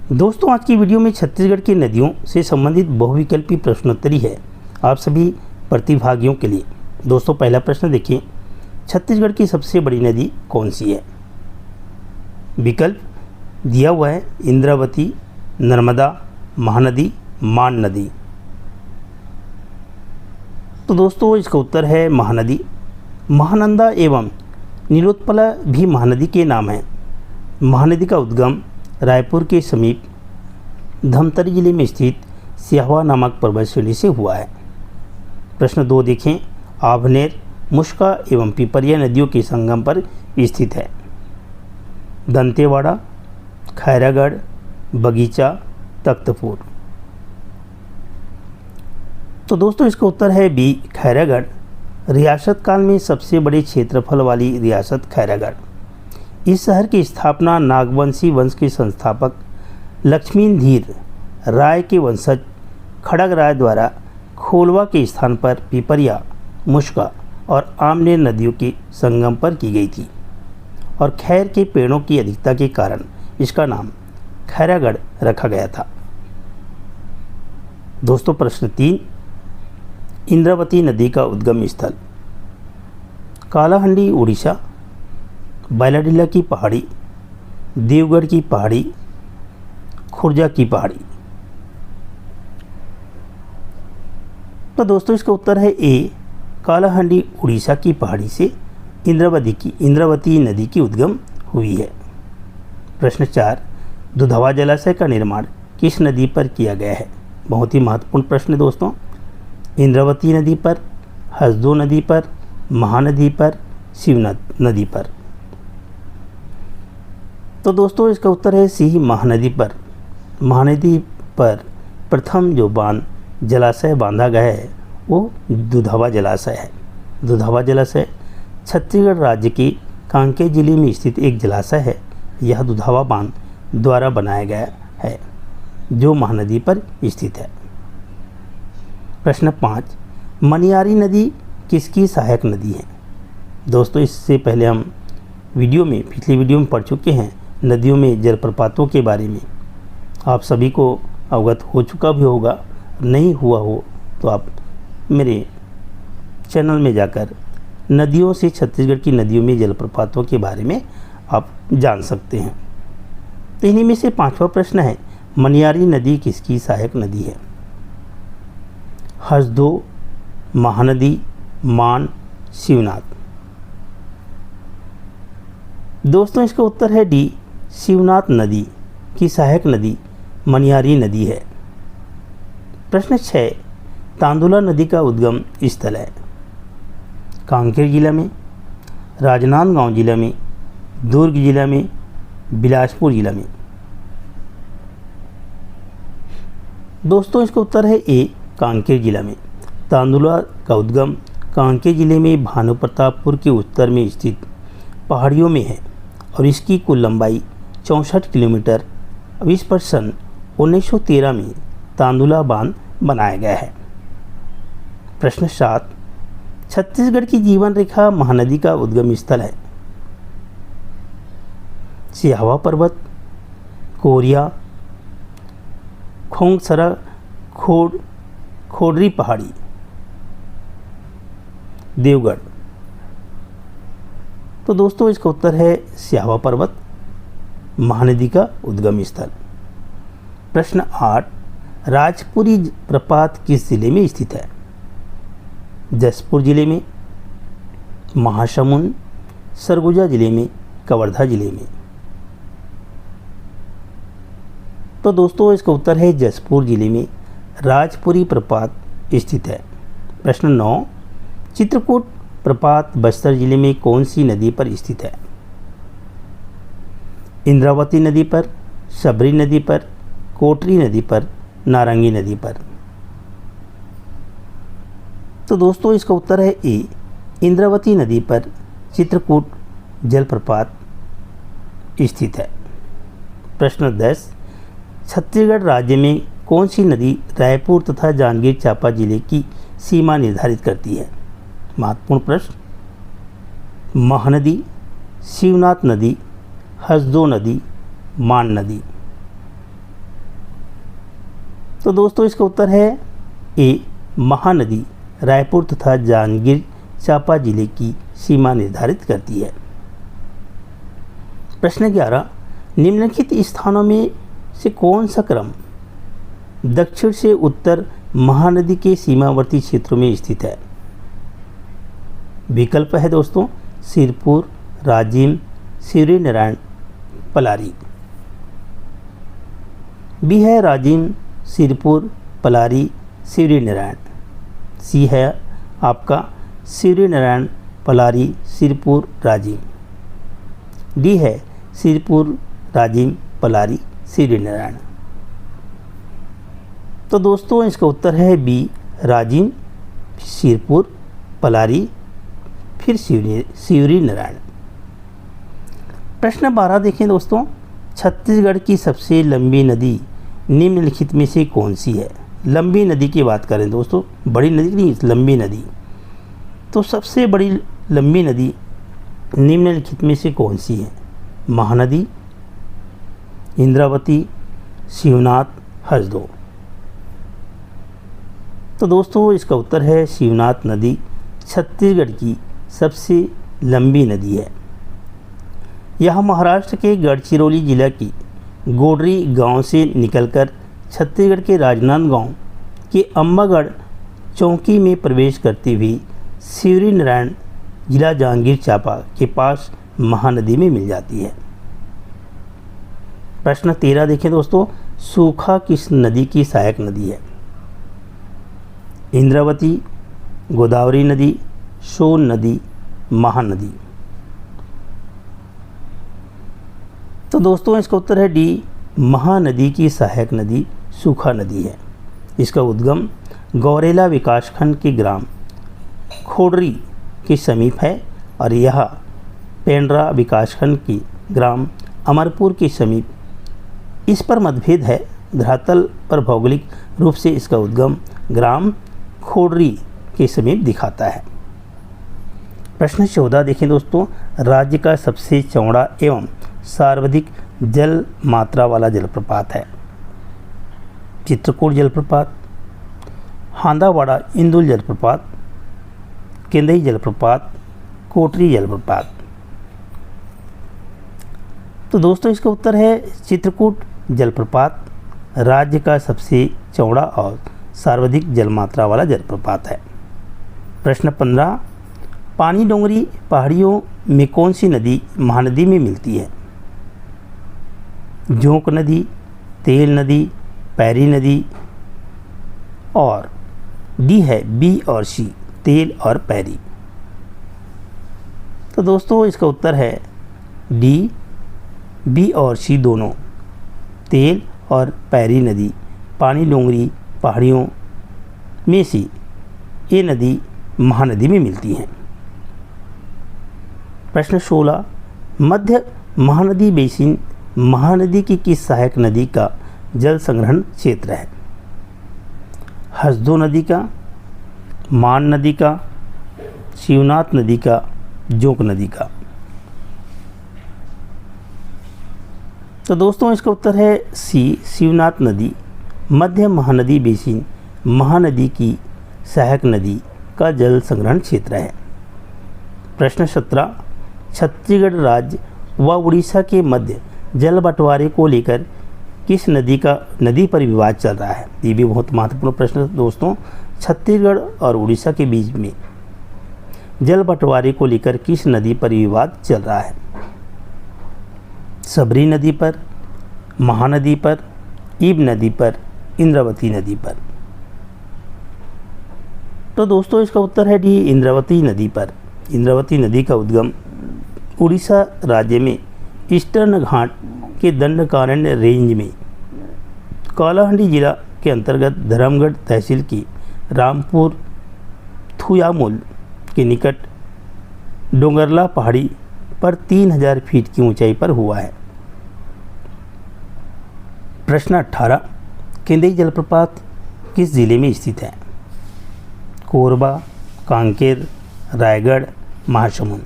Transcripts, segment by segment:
दोस्तों, आज की वीडियो में छत्तीसगढ़ की नदियों से संबंधित बहुविकल्पी प्रश्नोत्तरी है आप सभी प्रतिभागियों के लिए। दोस्तों, पहला प्रश्न देखिए, छत्तीसगढ़ की सबसे बड़ी नदी कौन सी है? विकल्प दिया हुआ है इंद्रावती, नर्मदा, महानदी, मान नदी। तो दोस्तों, इसका उत्तर है महानदी। महानंदा एवं नीलोत्पला भी महानदी के नाम हैं। महानदी का उद्गम रायपुर के समीप धमतरी जिले में स्थित सिहावा नामक पर्वत श्रेणी से हुआ है। प्रश्न 2 देखें, आभनेर, मुश्का एवं पिपरिया नदियों के संगम पर स्थित है। दंतेवाड़ा, खैरागढ़, बगीचा, तख्तपुर। तो दोस्तों, इसका उत्तर है बी, खैरागढ़। रियासत काल में सबसे बड़े क्षेत्रफल वाली रियासत खैरागढ़। इस शहर की स्थापना नागवंशी वंश के संस्थापक लक्ष्मीधीर राय के वंशज खड़ग राय द्वारा खोलवा के स्थान पर पिपरिया, मुश्का और आमनेर नदियों के संगम पर की गई थी और खैर के पेड़ों की अधिकता के कारण इसका नाम खैरागढ़ रखा गया था। दोस्तों, प्रश्न 3, इंद्रावती नदी का उद्गम स्थल। कालाहंडी उड़ीसा, बैलाडीला की पहाड़ी, देवगढ़ की पहाड़ी, खुर्जा की पहाड़ी। तो दोस्तों, इसका उत्तर है ए, कालाहंडी उड़ीसा की पहाड़ी से इंद्रावती नदी की उद्गम हुई है। प्रश्न 4, दुधवा जलाशय का निर्माण किस नदी पर किया गया है? बहुत ही महत्वपूर्ण प्रश्न दोस्तों। इंद्रावती नदी पर, हसदो नदी पर, महानदी पर, शिवनाथ नदी पर। तो दोस्तों, इसका उत्तर है सी, महानदी पर। महानदी पर प्रथम जो जलाशय बांधा गया है वो दुधवा जलाशय है। दुधवा जलाशय छत्तीसगढ़ राज्य के कांकेर जिले में स्थित एक जलाशय है। यह दुधवा बांध द्वारा बनाया गया है जो महानदी पर स्थित है। प्रश्न 5, मनियारी नदी किसकी सहायक नदी है? दोस्तों, इससे पहले हम पिछली वीडियो में पढ़ चुके हैं नदियों में जलप्रपातों के बारे में। आप सभी को अवगत हो चुका भी होगा, नहीं हुआ हो तो आप मेरे चैनल में जाकर नदियों से छत्तीसगढ़ की नदियों में जलप्रपातों के बारे में आप जान सकते हैं। तो इन्हीं में से 5वां प्रश्न है, मनियारी नदी किसकी सहायक नदी है? हसदो, महानदी, मान, शिवनाथ। दोस्तों, इसका उत्तर है डी, शिवनाथ नदी की सहायक नदी मनियारी नदी है। प्रश्न 6, तांदुला नदी का उद्गम स्थल है। कांकेर जिला में, राजनांदगांव जिला में, दुर्ग जिला में, बिलासपुर जिला में। दोस्तों, इसका उत्तर है ए, कांकेर जिला में। तांदुला का उद्गम कांकेर जिले में भानुप्रतापपुर के उत्तर में स्थित पहाड़ियों में है और इसकी कुल लंबाई 64 किलोमीटर। अब इस पर सन 1913 में तांदुला बांध बनाया गया है। प्रश्न 7, छत्तीसगढ़ की जीवन रेखा महानदी का उद्गम स्थल है। सिहावा पर्वत, कोरिया, खोंगसरा, खोडरी पहाड़ी, देवगढ़। तो दोस्तों, इसका उत्तर है सिहावा पर्वत, महानदी का उद्गम स्थल। प्रश्न 8, राजपुरी प्रपात किस जिले में स्थित है? जसपुर जिले में, महासमुंद, सरगुजा जिले में, कवर्धा जिले में। तो दोस्तों, इसका उत्तर है जसपुर जिले में राजपुरी प्रपात स्थित है। प्रश्न 9, चित्रकूट प्रपात बस्तर जिले में कौन सी नदी पर स्थित है? इंद्रावती नदी पर, शबरी नदी पर, कोटरी नदी पर, नारंगी नदी पर। तो दोस्तों, इसका उत्तर है ए, इंद्रावती नदी पर चित्रकूट जलप्रपात स्थित है। प्रश्न 10, छत्तीसगढ़ राज्य में कौन सी नदी रायपुर तथा जांजगीर चांपा जिले की सीमा निर्धारित करती है? महत्वपूर्ण प्रश्न। महानदी, शिवनाथ नदी, हसदो नदी, मान नदी। तो दोस्तों इसका उत्तर है ए, महानदी रायपुर तथा जांजगीर चांपा जिले की सीमा निर्धारित करती है। प्रश्न 11, निम्नलिखित स्थानों में से कौन सा क्रम दक्षिण से उत्तर महानदी के सीमावर्ती क्षेत्रों में स्थित है? विकल्प है दोस्तों सिरपुर, राजिम, शिवरीनारायण, पलारी। बी है राजिम, सिरपुर, पलारी, शिवरीनारायण। सी है आपका शिवरीनारायण, पलारी, सिरपुर, राजिम। डी है सिरपुर, राजिम, पलारी, शिवरीनारायण। तो दोस्तों इसका उत्तर है बी, राजिम, सिरपुर, पलारी, फिर शिवरीनारायण। प्रश्न 12 देखें दोस्तों, छत्तीसगढ़ की सबसे लंबी नदी निम्नलिखित में से कौन सी है? लंबी नदी की बात करें दोस्तों, बड़ी नदी नहीं, लंबी नदी। तो सबसे बड़ी लंबी नदी निम्नलिखित में से कौन सी है? महानदी, इंद्रावती, शिवनाथ, हसदो। तो दोस्तों इसका उत्तर है शिवनाथ नदी छत्तीसगढ़ की सबसे लंबी नदी है। यह महाराष्ट्र के गढ़चिरौली जिला की गोडरी गांव से निकलकर छत्तीसगढ़ के राजनांदगांव के अम्बागढ़ चौकी में प्रवेश करती हुई शिवरीनारायण जिला जांजगीर चांपा के पास महानदी में मिल जाती है। प्रश्न 13 देखें दोस्तों, सूखा किस नदी की सहायक नदी है? इंद्रावती, गोदावरी नदी, सोन नदी, महानदी। तो दोस्तों इसका उत्तर है डी, महानदी की सहायक नदी सूखा नदी है। इसका उद्गम गौरेला विकासखंड के ग्राम खोडरी के समीप है और यह पेंड्रा विकासखंड की ग्राम अमरपुर के समीप। इस पर मतभेद है। धरातल पर भौगोलिक रूप से इसका उद्गम ग्राम खोडरी के समीप दिखाता है। प्रश्न 14 देखें दोस्तों, राज्य का सबसे चौड़ा एवं सर्वाधिक जल मात्रा वाला जलप्रपात है? चित्रकूट जलप्रपात, हांदावाड़ा इंदुल जलप्रपात, केंदई जलप्रपात, कोटरी जलप्रपात। तो दोस्तों इसका उत्तर है चित्रकूट जलप्रपात राज्य का सबसे चौड़ा और सर्वाधिक जलमात्रा वाला जलप्रपात है। प्रश्न 15, पानी डोंगरी पहाड़ियों में कौन सी नदी महानदी में मिलती है? जोंक नदी, तेल नदी, पैरी नदी और डी है बी और सी, तेल और पैरी। तो दोस्तों इसका उत्तर है डी, बी और सी दोनों, तेल और पैरी नदी पानी डोंगरी पहाड़ियों में से ये नदी महानदी में मिलती हैं। प्रश्न 16, मध्य महानदी बेसिन महानदी की किस सहायक नदी का जल संग्रहण क्षेत्र है? हसदो नदी का, मान नदी का, शिवनाथ नदी का, जोंक नदी का। तो दोस्तों इसका उत्तर है सी, शिवनाथ नदी मध्य महानदी बेसिन महानदी की सहायक नदी का जल संग्रहण क्षेत्र है। प्रश्न 17, छत्तीसगढ़ राज्य व उड़ीसा के मध्य जल बंटवारे को लेकर किस नदी पर विवाद चल रहा है? ये भी बहुत महत्वपूर्ण प्रश्न है दोस्तों। छत्तीसगढ़ और उड़ीसा के बीच में जल बंटवारे को लेकर किस नदी पर विवाद चल रहा है? सबरी नदी पर, महानदी पर, ईब नदी पर, इंद्रावती नदी पर। तो दोस्तों इसका उत्तर है डी, इंद्रावती नदी पर। इंद्रावती नदी का उद्गम उड़ीसा राज्य में ईस्टर्न घाट के दंडकारण्य रेंज में कालाहांडी जिला के अंतर्गत धर्मगढ़ तहसील की रामपुर थुयामुल के निकट डोंगरला पहाड़ी पर 3000 फीट की ऊंचाई पर हुआ है। प्रश्न 18, केंदई जलप्रपात किस जिले में स्थित है? कोरबा, कांकेर, रायगढ़, महासमुंद।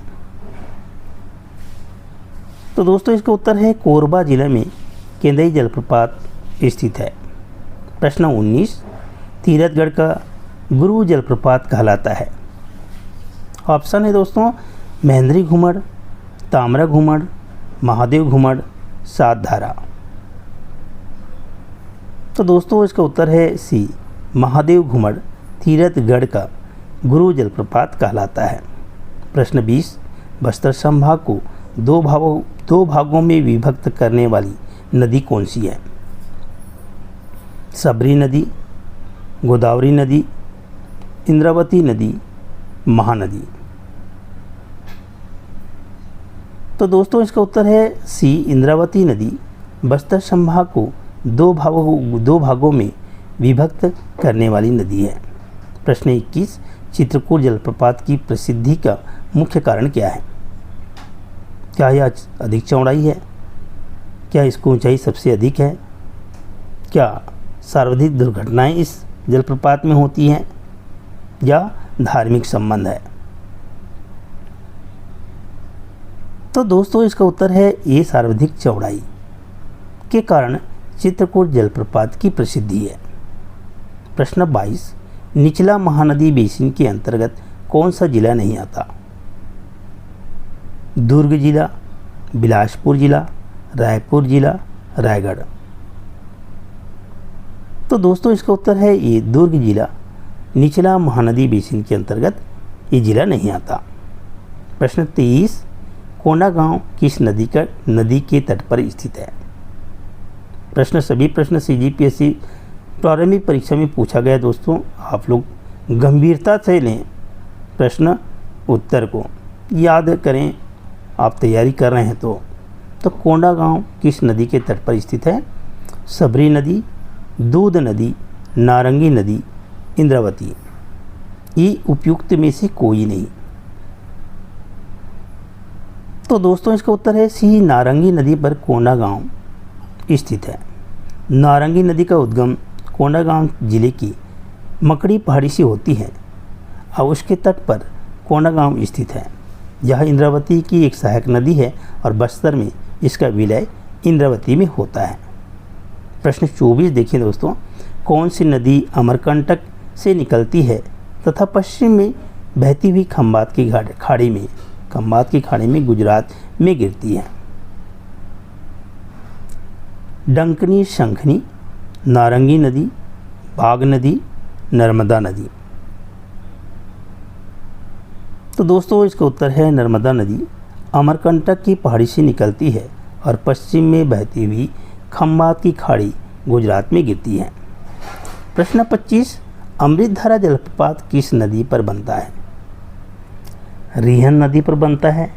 तो दोस्तों इसका उत्तर है कोरबा जिले में केंदई जलप्रपात स्थित है। प्रश्न 19, तीरथगढ़ का गुरु जलप्रपात कहलाता है। ऑप्शन है दोस्तों महेंद्री घुमड़, ताम्रा घुमड़, महादेव घुमड़, सात धारा। तो दोस्तों इसका उत्तर है सी, महादेव घुमड़ तीरथगढ़ का गुरु जलप्रपात कहलाता है। प्रश्न 20, बस्तर संभाग को दो भागों में विभक्त करने वाली नदी कौन सी है? सबरी नदी, गोदावरी नदी, इंद्रावती नदी, महानदी। तो दोस्तों इसका उत्तर है सी, इंद्रावती नदी बस्तर संभाग को दो भागों में विभक्त करने वाली नदी है। प्रश्न 21, चित्रकूट जलप्रपात की प्रसिद्धि का मुख्य कारण क्या है? क्या यह अधिक चौड़ाई है? क्या इसकी ऊंचाई सबसे अधिक है? क्या सर्वाधिक दुर्घटनाएं इस जलप्रपात में होती हैं या धार्मिक संबंध है? तो दोस्तों इसका उत्तर है ए, सर्वाधिक चौड़ाई के कारण चित्रकूट जलप्रपात की प्रसिद्धि है। प्रश्न 22, निचला महानदी बेसिन के अंतर्गत कौन सा जिला नहीं आता? दुर्ग जिला, बिलासपुर जिला, रायपुर जिला, रायगढ़। तो दोस्तों इसका उत्तर है ये, दुर्ग जिला निचला महानदी बेसिन के अंतर्गत ये जिला नहीं आता। प्रश्न 23, कोंडागांव किस नदी के तट पर स्थित है? सभी प्रश्न CGPSC प्रारंभिक परीक्षा में पूछा गया दोस्तों, आप लोग गंभीरता से लें प्रश्न उत्तर को, याद करें। आप तैयारी कर रहे हैं तो कोंडागांव किस नदी के तट पर स्थित है? सबरी नदी, दूध नदी, नारंगी नदी, इंद्रावती। ये उपयुक्त में से कोई नहीं। तो दोस्तों इसका उत्तर है सी, नारंगी नदी पर कोंडागांव स्थित है। नारंगी नदी का उद्गम कोंडागांव जिले की मकड़ी पहाड़ी से होती है और उसके तट पर कोंडागांव स्थित है। यह इंद्रावती की एक सहायक नदी है और बस्तर में इसका विलय इंद्रावती में होता है। प्रश्न 24 देखिए दोस्तों, कौन सी नदी अमरकंटक से निकलती है तथा पश्चिम में बहती हुई खंबात की खाड़ी में गुजरात में गिरती है? डंकनी, शंखनी, नारंगी नदी, बाघ नदी, नर्मदा नदी। तो दोस्तों इसका उत्तर है नर्मदा नदी अमरकंटक की पहाड़ी से निकलती है और पश्चिम में बहती हुई खंबात की खाड़ी गुजरात में गिरती है। प्रश्न 25, अमृतधारा जलप्रपात किस नदी पर बनता है? रिहन नदी पर बनता है?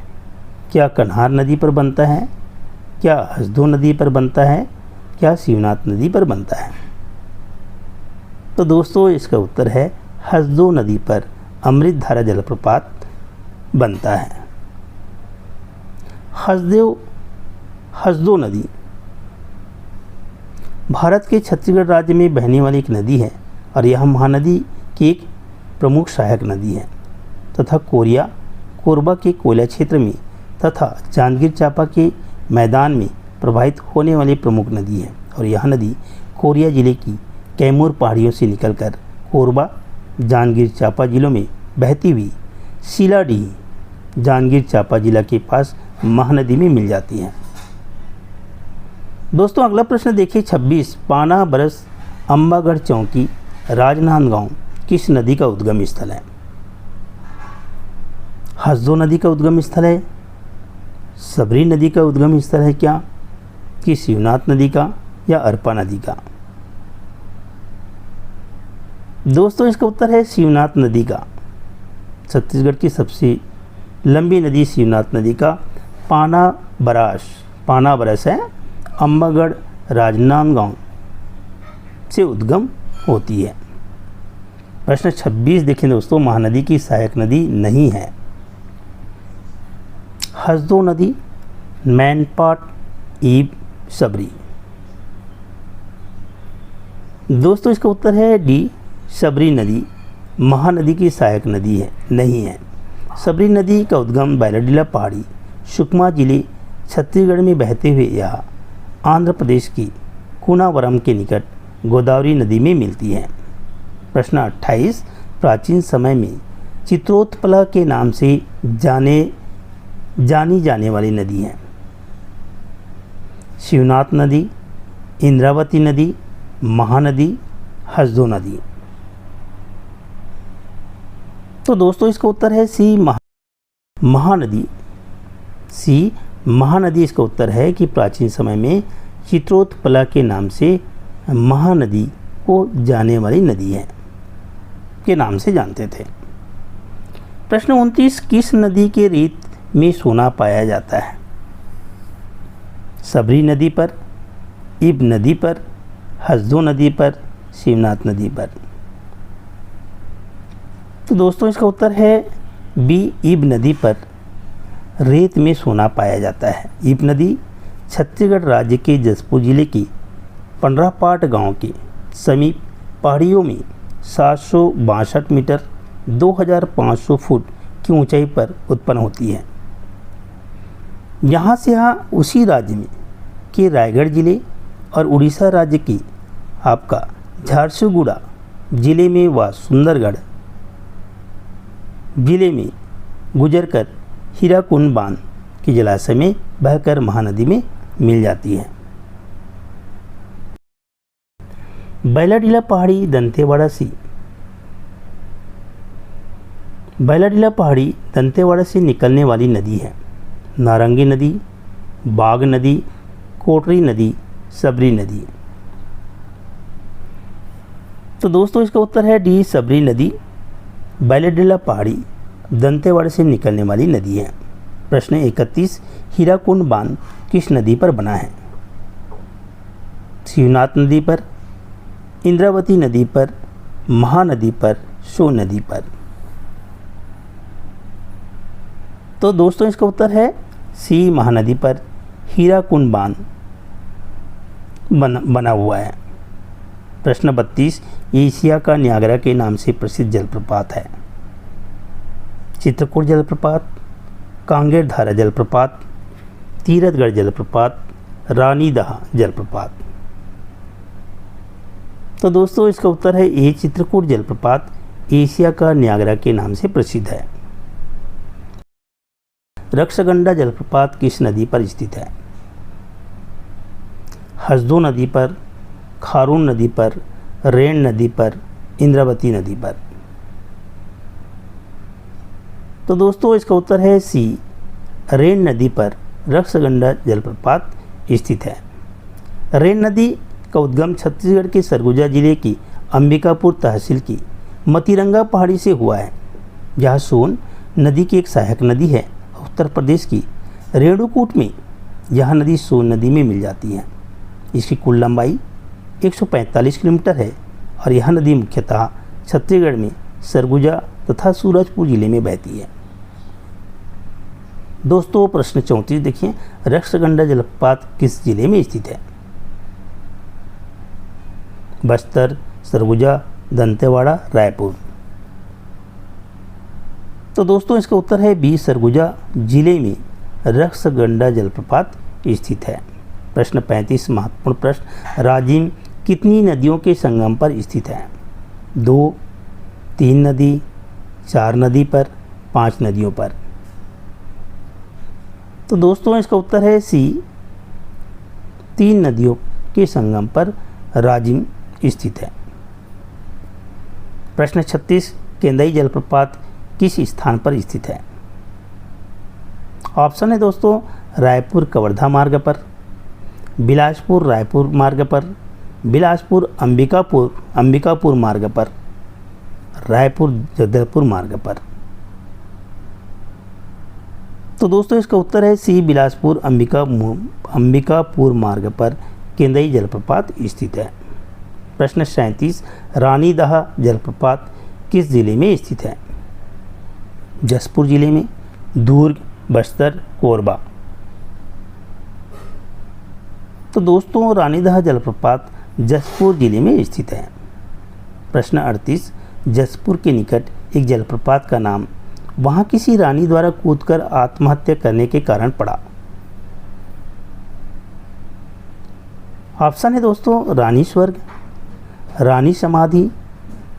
क्या कन्हार नदी पर बनता है? क्या हसदो नदी पर बनता है? क्या शिवनाथ नदी पर बनता है? तो दोस्तों इसका उत्तर है हसदो नदी पर अमृतधारा जलप्रपात बनता है। हसदो नदी भारत के छत्तीसगढ़ राज्य में बहने वाली एक नदी है और यह महानदी की एक प्रमुख सहायक नदी है तथा कोरबा के कोयला क्षेत्र में तथा जांजगीर चांपा के मैदान में प्रवाहित होने वाली प्रमुख नदी है। और यह नदी कोरिया जिले की कैमूर पहाड़ियों से निकलकर कोरबा, जांजगीर चांपा जिलों में बहती हुई सीलाडीह जांजगीर चांपा जिला के पास महानदी में मिल जाती है। दोस्तों अगला प्रश्न देखिए 26, पाना बरस अम्बागढ़ चौकी राजनांदगांव किस नदी का उद्गम स्थल है? हसदो नदी का उद्गम स्थल है? सबरी नदी का उद्गम स्थल है क्या? कि शिवनाथ नदी का या अरपा नदी का? दोस्तों इसका उत्तर है शिवनाथ नदी का। छत्तीसगढ़ की सबसे लंबी नदी शिवनाथ नदी का पाना बरस है अम्बागढ़ राजनांदगांव से उद्गम होती है। प्रश्न 26 देखें दोस्तों, महानदी की सहायक नदी नहीं है। हसदो नदी, मैनपाट, ईब, सबरी। दोस्तों इसका उत्तर है डी, सबरी नदी महानदी की सहायक नदी है, नहीं है। सबरी नदी का उद्गम बैलाडीला पहाड़ी, सुकमा जिले, छत्तीसगढ़ में बहते हुए यह आंध्र प्रदेश की कूनावरम के निकट गोदावरी नदी में मिलती हैं। प्रश्न 28, प्राचीन समय में चित्रोत्पला के नाम से जानी जाने वाली नदी है। शिवनाथ नदी, इंद्रावती नदी, महानदी, हसदो नदी। तो दोस्तों इसका उत्तर है सी महानदी। सी महानदी इसका उत्तर है कि प्राचीन समय में चित्रोत्पला के नाम से महानदी को जाने वाली नदी है के नाम से जानते थे। प्रश्न 29, किस नदी के रेत में सोना पाया जाता है? सबरी नदी पर, इब नदी पर, हसदो नदी पर, शिवनाथ नदी पर। तो दोस्तों इसका उत्तर है बी, इब नदी पर रेत में सोना पाया जाता है। इब नदी छत्तीसगढ़ राज्य के जसपुर जिले की पंडरापाट गांव के समीप पहाड़ियों में 762 मीटर 2500 फुट की ऊंचाई पर उत्पन्न होती है। यहाँ से उसी राज्य में के रायगढ़ जिले और उड़ीसा राज्य की आपका झारसुगुड़ा जिले में व सुंदरगढ़ जिले में गुजरकर हीराकुंड बांध के जलाशय में बहकर महानदी में मिल जाती है। बैलाडीला पहाड़ी दंतेवाड़ा से निकलने वाली नदी है। नारंगी नदी, बाग नदी, कोटरी नदी, सबरी नदी। तो दोस्तों इसका उत्तर है डी, सबरी नदी बैलाडीला पहाड़ी दंतेवाड़ा से निकलने वाली नदी है। प्रश्न 31, हीराकुंड बांध किस नदी पर बना है? शिवनाथ नदी पर, इंद्रावती नदी पर, महानदी पर, शो नदी पर। तो दोस्तों इसका उत्तर है सी, महानदी पर हीराकुंड बांध बना हुआ है। प्रश्न 32, एशिया का न्यागरा के नाम से प्रसिद्ध जलप्रपात है। चित्रकूट जलप्रपात, कांगेर धारा जलप्रपात, तीरथगढ़ जलप्रपात, रानी दहा जलप्रपात। तो दोस्तों इसका उत्तर है ए, चित्रकूट जलप्रपात एशिया का न्यागरा के नाम से प्रसिद्ध है। रक्षगंडा जलप्रपात किस नदी पर स्थित है? हसदो नदी पर, खारून नदी पर, रेण नदी पर, इंद्रावती नदी पर। तो दोस्तों इसका उत्तर है सी, रेण नदी पर रक्षगंडा जलप्रपात स्थित है। रेण नदी का उद्गम छत्तीसगढ़ के सरगुजा जिले की अंबिकापुर तहसील की मतिरंगा पहाड़ी से हुआ है, जहाँ सोन नदी की एक सहायक नदी है। उत्तर प्रदेश की रेणुकूट में यह नदी सोन नदी में मिल जाती है। इसकी कुल लंबाई 145 किलोमीटर है और यह नदी मुख्यतः छत्तीसगढ़ में सरगुजा तथा सूरजपुर जिले में बहती है। दोस्तों प्रश्न 34 देखिए, रक्षगंडा जलप्रपात किस जिले में स्थित है? बस्तर, सरगुजा, दंतेवाड़ा, रायपुर। तो दोस्तों इसका उत्तर है बी, सरगुजा जिले में रक्षगंडा जलप्रपात स्थित है। प्रश्न 35 महत्वपूर्ण प्रश्न, राजिम कितनी नदियों के संगम पर स्थित है? 2, 3 नदी, 4 नदी पर, 5 नदियों पर। तो दोस्तों इसका उत्तर है सी, 3 नदियों के संगम पर राजिम स्थित है। प्रश्न 36, केंदई जलप्रपात किस स्थान पर स्थित है? ऑप्शन है दोस्तों रायपुर कवर्धा मार्ग पर, बिलासपुर रायपुर मार्ग पर, बिलासपुर अंबिकापुर मार्ग पर, रायपुर जगदलपुर मार्ग पर। तो दोस्तों इसका उत्तर है सी, बिलासपुर अंबिकापुर मार्ग पर केंदई जलप्रपात स्थित है। प्रश्न 37, रानी दहा जलप्रपात किस जिले में स्थित है? जसपुर जिले में, दुर्ग, बस्तर, कोरबा। तो दोस्तों रानी दहा जलप्रपात जसपुर जिले में स्थित है। प्रश्न 38, जसपुर के निकट एक जलप्रपात का नाम वहां किसी रानी द्वारा कूदकर आत्महत्या करने के कारण पड़ा। ऑप्शन है दोस्तों रानी स्वर्ग, रानी समाधि,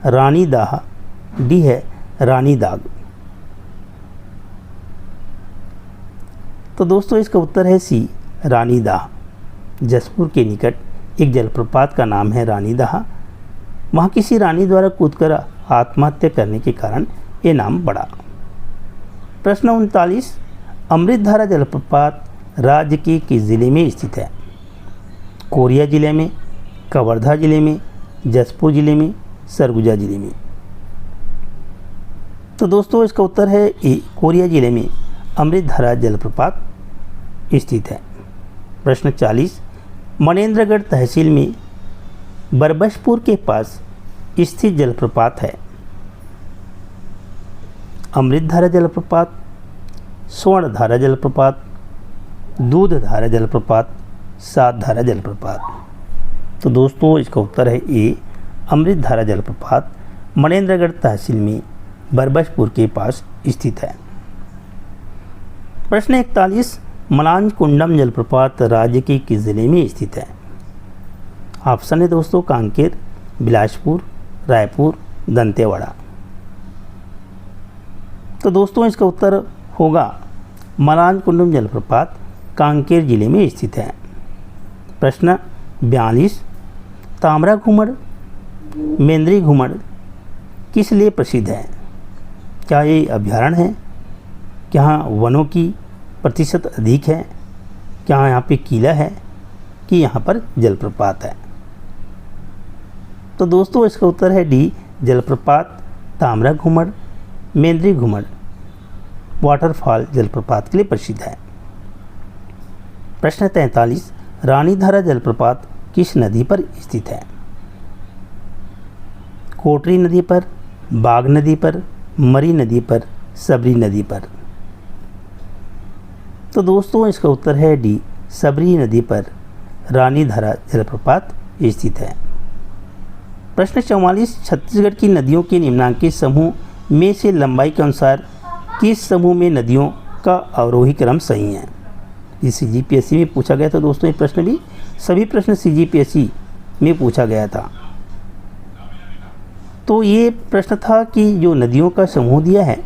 रानी दाह, डी है रानी दाग। तो दोस्तों इसका उत्तर है सी रानी दाह। जसपुर के निकट एक जलप्रपात का नाम है रानी दाह। वहाँ किसी रानी द्वारा कूदकर आत्महत्या करने के कारण ये नाम पड़ा। प्रश्न 39, अमृतधारा जलप्रपात राज्य के किस जिले में स्थित है? कोरिया जिले में, कवर्धा जिले में, जसपुर जिले में, सरगुजा जिले में। तो दोस्तों इसका उत्तर है ए, कोरिया जिले में अमृतधारा जलप्रपात स्थित है। प्रश्न 40, मनेंद्रगढ़ तहसील में बरबसपुर के पास स्थित जलप्रपात है? अमृतधारा जलप्रपात, स्वर्णधारा जलप्रपात, दूधधारा जलप्रपात, सातधारा जलप्रपात। तो दोस्तों इसका उत्तर है ए, अमृतधारा जलप्रपात मनेंद्रगढ़ तहसील में बरबसपुर के पास स्थित है। प्रश्न 41, मलांज कुंडम जलप्रपात राज्य के किस जिले में स्थित है? ऑप्शन है दोस्तों कांकेर, बिलासपुर, रायपुर, दंतेवाड़ा। तो दोस्तों इसका उत्तर होगा मलांज कुंडम जलप्रपात कांकेर जिले में स्थित है। प्रश्न 42, तामरा घुमड़, मेंद्री घुमड़ किस लिए प्रसिद्ध है? क्या ये अभयारण्य है? क्या यहाँ वनों की प्रतिशत अधिक है? क्या यहाँ पे किला है कि यहाँ पर जलप्रपात है? तो दोस्तों इसका उत्तर है डी, जलप्रपात तामरा घुमड़, मेंद्री घुमड़ वाटरफॉल जलप्रपात के लिए प्रसिद्ध है। प्रश्न 43, रानीधारा जलप्रपात किस नदी पर स्थित है? कोटरी नदी पर, बाघ नदी पर, मरी नदी पर, सबरी नदी पर। तो दोस्तों इसका उत्तर है डी, सबरी नदी पर रानीधारा जलप्रपात स्थित है। प्रश्न 44, छत्तीसगढ़ की नदियों के निम्नांकित समूह में से लंबाई के अनुसार किस समूह में नदियों का अवरोही क्रम सही है? ये CGPSC में पूछा गया था दोस्तों। ये प्रश्न भी सभी प्रश्न CGPSC में पूछा गया था। तो ये प्रश्न था कि जो नदियों का समूह दिया है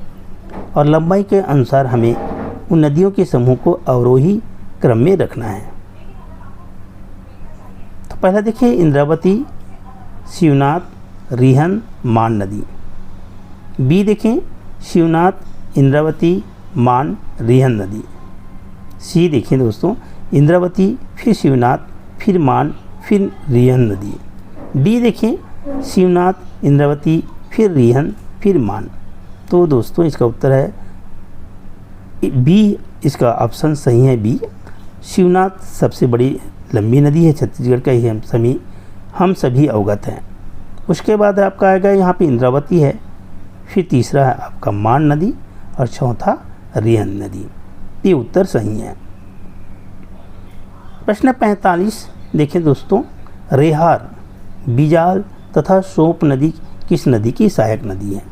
और लंबाई के अनुसार हमें उन नदियों के समूह को अवरोही क्रम में रखना है। तो पहला देखिए इंद्रावती, शिवनाथ, रिहन, मान नदी। बी देखें शिवनाथ, इंद्रावती, मान, रिहन नदी। सी देखें दोस्तों इंद्रावती, फिर शिवनाथ, फिर मान, फिर रिहन नदी। डी देखें शिवनाथ, इंद्रावती, फिर रिहन, फिर मान। तो दोस्तों इसका उत्तर है बी, इसका ऑप्शन सही है बी। शिवनाथ सबसे बड़ी लंबी नदी है छत्तीसगढ़ का, ही हम सभी अवगत हैं। उसके बाद आपका आएगा यहाँ पे इंद्रावती है, फिर तीसरा है आपका मान नदी और चौथा रिहन नदी। ये उत्तर सही है। प्रश्न 45 देखें दोस्तों, रेहार, बिजाल तथा सोप नदी किस नदी की सहायक नदी है?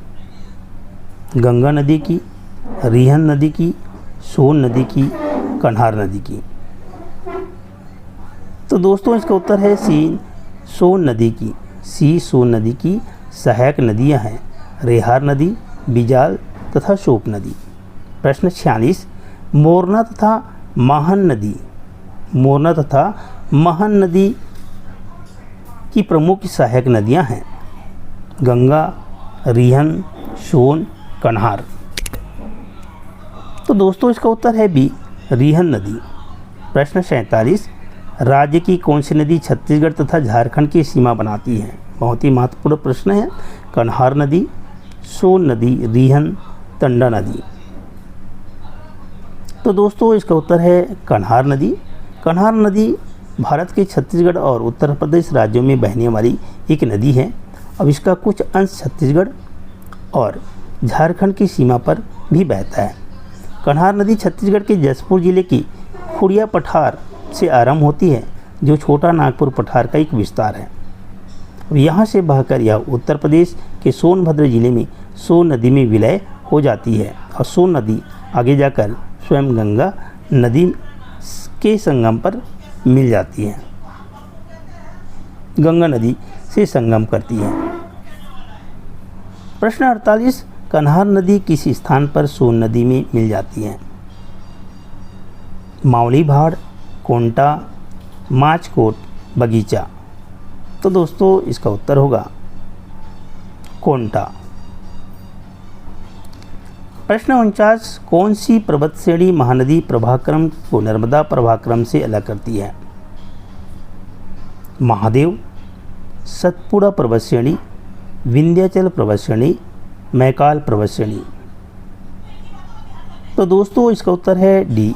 गंगा नदी की, रिहन नदी की, सोन नदी की, कन्हार नदी की। तो दोस्तों इसका उत्तर है सी, सोन नदी की। सी, सोन नदी की सहायक नदियां हैं रेहार नदी, बिजाल तथा सोप नदी। प्रश्न 46, मोरना तथा महान नदी, मोरना तथा महान नदी की प्रमुख सहायक नदियां हैं गंगा, रिहन, सोन, कन्हार। तो दोस्तों इसका उत्तर है बी, रिहन नदी। प्रश्न 47, राज्य की कौन सी नदी छत्तीसगढ़ तथा झारखंड की सीमा बनाती है? बहुत ही महत्वपूर्ण प्रश्न है। कन्हार नदी, सोन नदी, रिहन, टंडा नदी। तो दोस्तों इसका उत्तर है कन्हार नदी। कन्हार नदी भारत के छत्तीसगढ़ और उत्तर प्रदेश राज्यों में बहने वाली एक नदी है। अब इसका कुछ अंश छत्तीसगढ़ और झारखंड की सीमा पर भी बहता है। कन्हार नदी छत्तीसगढ़ के जसपुर जिले की खुड़िया पठार से आरंभ होती है, जो छोटा नागपुर पठार का एक विस्तार है। यहाँ से बहकर यह उत्तर प्रदेश के सोनभद्र जिले में सोन नदी में विलय हो जाती है और सोन नदी आगे जाकर स्वयं गंगा नदी के संगम पर मिल जाती है। गंगा नदी से संगम करती है। प्रश्न 48, कन्हार नदी किस स्थान पर सोन नदी में मिल जाती है? मावली भाड़, कोंटा, माचकोट, बगीचा। तो दोस्तों इसका उत्तर होगा कोंटा। प्रश्न 49, कौन सी पर्वत श्रेणी महानदी प्रभाक्रम को नर्मदा प्रभाक्रम से अलग करती है? महादेव, सतपुड़ा पर्वत श्रेणी, विंध्याचल पर्वत श्रेणी, मैकाल पर्वत श्रेणी। तो दोस्तों इसका उत्तर है डी,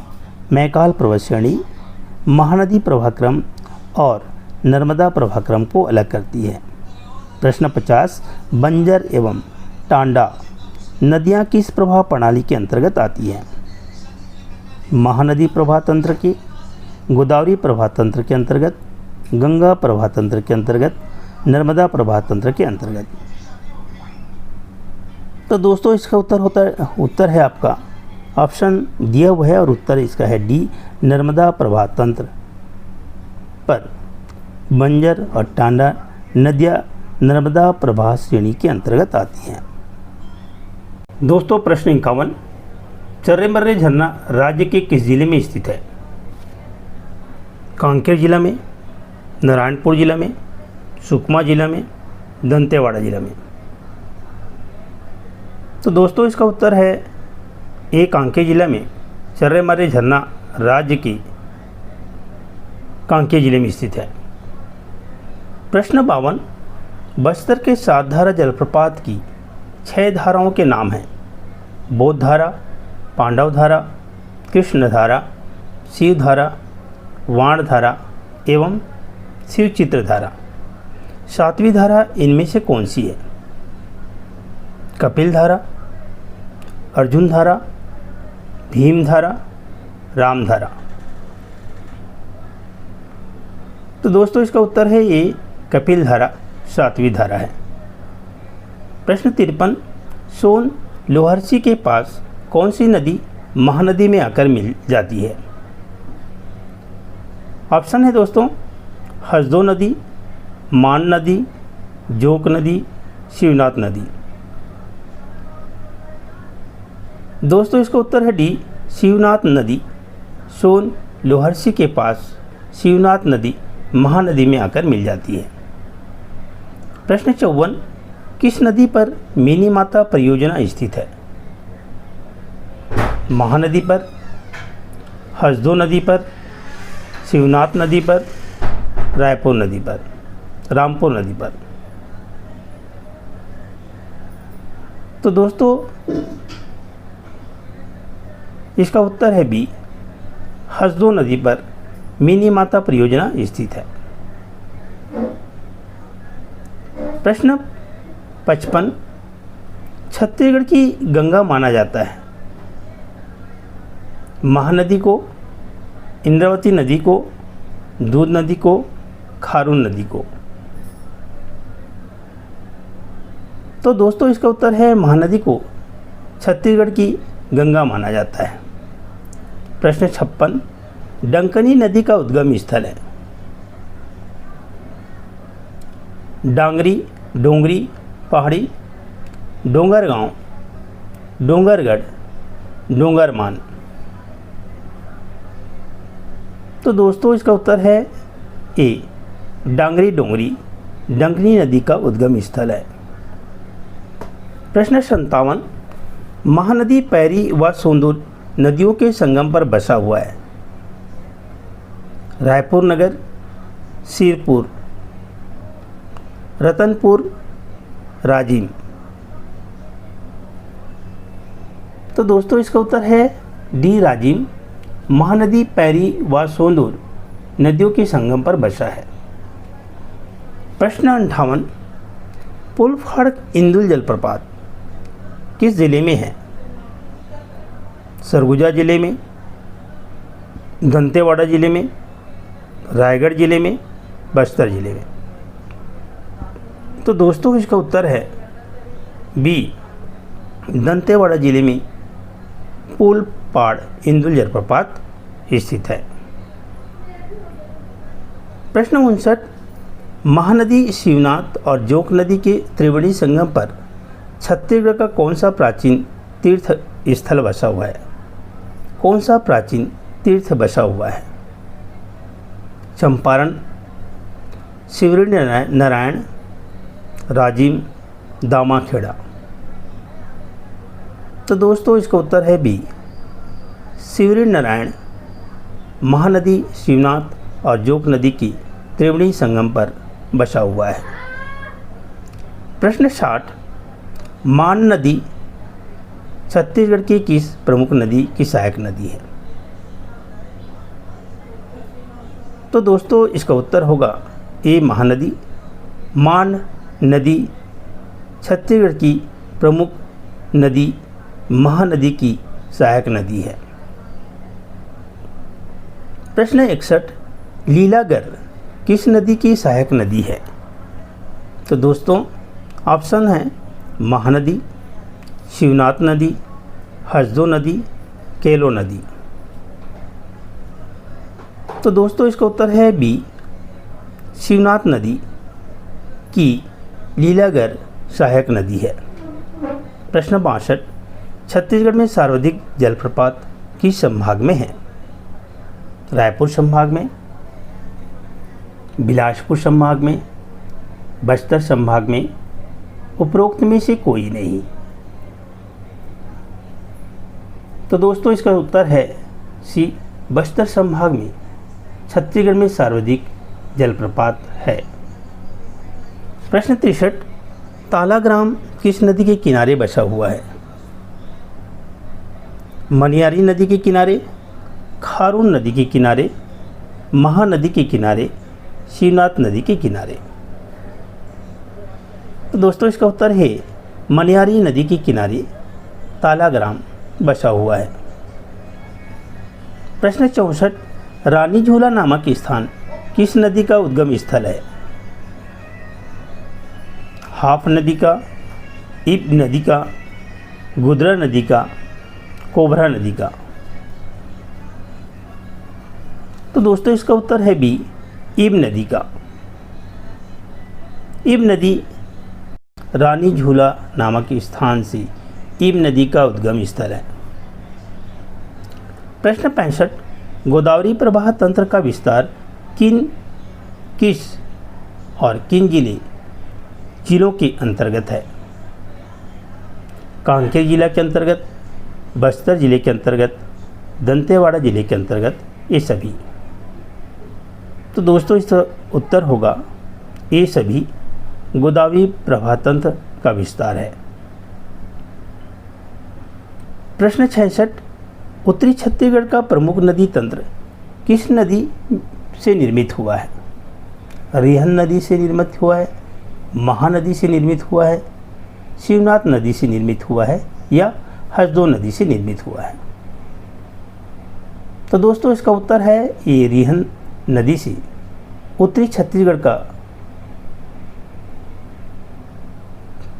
मैकाल पर्वत श्रेणी महानदी प्रभाक्रम और नर्मदा प्रभाक्रम को अलग करती है। प्रश्न 50, बंजर एवं टांडा नदियाँ किस प्रवाह प्रणाली के अंतर्गत आती हैं? महानदी प्रवाह तंत्र के, गोदावरी प्रवाह तंत्र के अंतर्गत, गंगा प्रवाह तंत्र के अंतर्गत, नर्मदा प्रवाह तंत्र के अंतर्गत। तो दोस्तों इसका उत्तर है आपका ऑप्शन दिया हुआ है और उत्तर इसका है डी, नर्मदा प्रवाह तंत्र पर बंजर और टांडा नदियाँ नर्मदा प्रवाह श्रेणी के अंतर्गत आती हैं। दोस्तों प्रश्न 51, चर्रेमर्रे झरना राज्य के किस जिले में स्थित है? कांकेर जिला में, नारायणपुर जिला में, सुकमा जिला में, दंतेवाड़ा जिला में। तो दोस्तों इसका उत्तर है ए, कांकेर जिला में चर्रेमर्रे झरना राज्य के कांकेर जिले में स्थित है। प्रश्न 52, बस्तर के 7 धारा जलप्रपात की 6 धाराओं के नाम हैं। बौद्ध धारा, पांडव धारा, कृष्ण धारा, शिव धारा, वाण धारा एवं शिव चित्र धारा। 7वीं धारा इनमें से कौन सी है? कपिल धारा, अर्जुन धारा, भीम धारा, राम धारा। तो दोस्तों इसका उत्तर है ये कपिल धारा 7वीं धारा है। प्रश्न 53, सोन लोहरसी के पास कौन सी नदी महानदी में आकर मिल जाती है? ऑप्शन है दोस्तों हसदो नदी, मान नदी, जोक नदी, शिवनाथ नदी। दोस्तों इसका उत्तर है डी, शिवनाथ नदी। सोन लोहरसी के पास शिवनाथ नदी महानदी में आकर मिल जाती है। प्रश्न 54, किस नदी पर मिनी माता परियोजना स्थित है? महानदी पर, हसदो नदी पर, शिवनाथ नदी पर, रायपुर नदी पर, रामपुर नदी पर। तो दोस्तों इसका उत्तर है बी, हसदो नदी पर मिनी माता परियोजना स्थित है। प्रश्न 55, छत्तीसगढ़ की गंगा माना जाता है महानदी को, इंद्रावती नदी को, दूध नदी को, खारून नदी को। तो दोस्तों इसका उत्तर है महानदी को छत्तीसगढ़ की गंगा माना जाता है। प्रश्न 56, डंकनी नदी का उद्गम स्थल है? डांगरी, डोंगरी, पहाड़ी, डोंगरगांव, डोंगरगढ़, डोंगरमान। तो दोस्तों इसका उत्तर है ए, डांगरी डोंगरी डंकनी नदी का उद्गम स्थल है। प्रश्न 57, महानदी पैरी व सोंदूर नदियों के संगम पर बसा हुआ है? रायपुर नगर, सिरपुर, रतनपुर, राजिम। तो दोस्तों इसका उत्तर है डी, राजिम। महानदी पैरी व सोंदूर नदियों के संगम पर बसा है। प्रश्न 58, पुलफाड़ इंदुल जलप्रपात किस जिले में है? सरगुजा जिले में, दंतेवाड़ा जिले में, रायगढ़ जिले में, बस्तर जिले में। तो दोस्तों इसका उत्तर है बी, दंतेवाड़ा जिले में पुलपाड़ इंदुल जलप्रपात स्थित है। प्रश्न 59, महानदी शिवनाथ और जोक नदी के त्रिवेणी संगम पर छत्तीसगढ़ का कौन सा प्राचीन तीर्थ स्थल बसा हुआ है? कौन सा प्राचीन तीर्थ बसा हुआ है? चंपारण, शिवरी नारायण, राजिम, दामाखेड़ा। तो दोस्तों इसका उत्तर है बी, शिवरी नारायण महानदी शिवनाथ और जोक नदी की त्रिवेणी संगम पर बसा हुआ है। प्रश्न 60, मान नदी छत्तीसगढ़ की किस प्रमुख नदी की सहायक नदी है? तो दोस्तों इसका उत्तर होगा ए, महानदी। मान नदी छत्तीसगढ़ की प्रमुख नदी महानदी की सहायक नदी है। प्रश्न 61, लीलागर किस नदी की सहायक नदी है? तो दोस्तों ऑप्शन है महानदी, शिवनाथ नदी, हसदो नदी, केलो नदी। तो दोस्तों इसका उत्तर है बी, शिवनाथ नदी की लीलागर सहायक नदी है। प्रश्न 62, छत्तीसगढ़ में सर्वाधिक जलप्रपात किस संभाग में है? रायपुर संभाग में, बिलासपुर संभाग में, बस्तर संभाग में, उपरोक्त में से कोई नहीं। तो दोस्तों इसका उत्तर है सी, बस्तर संभाग में छत्तीसगढ़ में सर्वाधिक जलप्रपात है। प्रश्न 63, तालाग्राम किस नदी के किनारे बसा हुआ है? मनियारी नदी के किनारे, खारून नदी के किनारे, महानदी के किनारे, शिवनाथ नदी के किनारे। तो दोस्तों इसका उत्तर है मनियारी नदी के किनारे तालाग्राम बसा हुआ है। प्रश्न 64, रानी झूला नामक स्थान किस नदी का उद्गम स्थल है? हाफ नदी का, इब नदी का, गुदरा नदी का, कोबरा नदी का। तो दोस्तों इसका उत्तर है बी, इब नदी का। इब नदी रानी झूला नामक स्थान से इब नदी का उद्गम स्थल है। प्रश्न 65, गोदावरी प्रवाह तंत्र का विस्तार किस और किन जिलों के अंतर्गत है? कांकेर जिला के अंतर्गत, बस्तर जिले के अंतर्गत, दंतेवाड़ा जिले के अंतर्गत, ये सभी। तो दोस्तों इसका उत्तर होगा ये सभी गोदावरी प्रवाह तंत्र का विस्तार है। प्रश्न 66, उत्तरी छत्तीसगढ़ का प्रमुख नदी तंत्र किस नदी से निर्मित हुआ है? रिहन नदी से निर्मित हुआ है, महानदी से निर्मित हुआ है, शिवनाथ नदी से निर्मित हुआ है या हसदो नदी से निर्मित हुआ है? तो दोस्तों इसका उत्तर है ये रिहन नदी से उत्तरी छत्तीसगढ़ का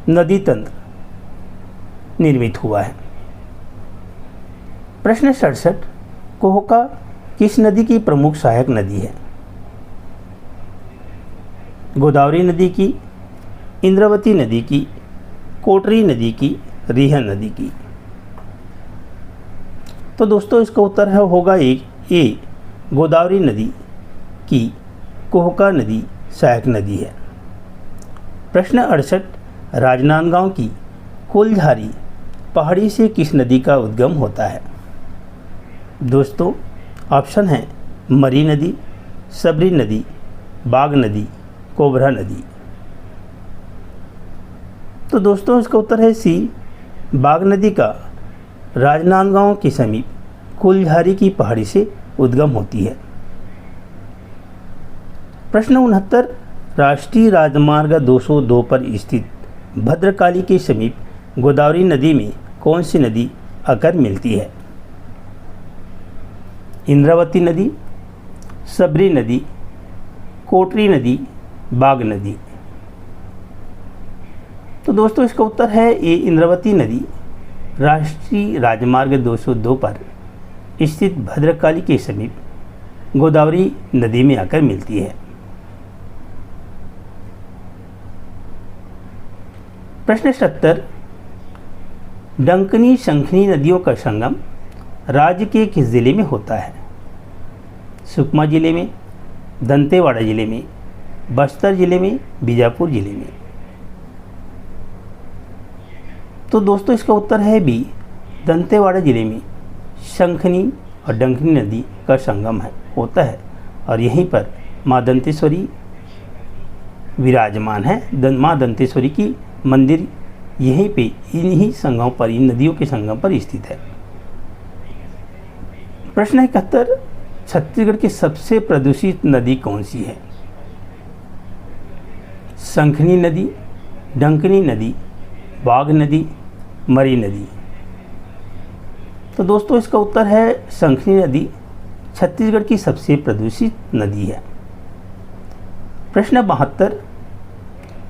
नदी तंत्र निर्मित हुआ है। प्रश्न 67, कोहका किस नदी की प्रमुख सहायक नदी है? गोदावरी नदी की, इंद्रावती नदी की, कोटरी नदी की, रिहन नदी की। तो दोस्तों इसका उत्तर है होगा ए, गोदावरी नदी की कोहका नदी सहायक नदी है। प्रश्न 68, राजनांदगांव की कुलझारी पहाड़ी से किस नदी का उद्गम होता है? दोस्तों ऑप्शन है मरी नदी, सबरी नदी, बाग नदी, कोबरा नदी। तो दोस्तों इसका उत्तर है सी, बाग नदी का राजनांदगांव के समीप कुलझारी की पहाड़ी से उद्गम होती है। प्रश्न 69, राष्ट्रीय राजमार्ग 202 पर स्थित भद्रकाली के समीप गोदावरी नदी में कौन सी नदी आकर मिलती है? इंद्रावती नदी, सबरी नदी, कोटरी नदी, बाग नदी। तो दोस्तों इसका उत्तर है ये इंद्रावती नदी राष्ट्रीय राजमार्ग 202 पर स्थित भद्रकाली के समीप गोदावरी नदी में आकर मिलती है। प्रश्न 77, डंकनी शंखनी नदियों का संगम राज्य के किस जिले में होता है? सुकमा जिले में, दंतेवाड़ा जिले में, बस्तर जिले में, बीजापुर जिले में। तो दोस्तों इसका उत्तर है बी, दंतेवाड़ा जिले में शंखनी और डंकनी नदी का संगम होता है और यहीं पर माँ दंतेश्वरी विराजमान है। माँ दंतेश्वरी की मंदिर यहीं पे इन्हीं संगमों पर, इन नदियों के संगम पर स्थित है। प्रश्न 71, छत्तीसगढ़ की सबसे प्रदूषित नदी कौन सी है? शंखनी नदी, डंकनी नदी, बाघ नदी, मरी नदी। तो दोस्तों इसका उत्तर है शंखनी नदी छत्तीसगढ़ की सबसे प्रदूषित नदी है। प्रश्न 72,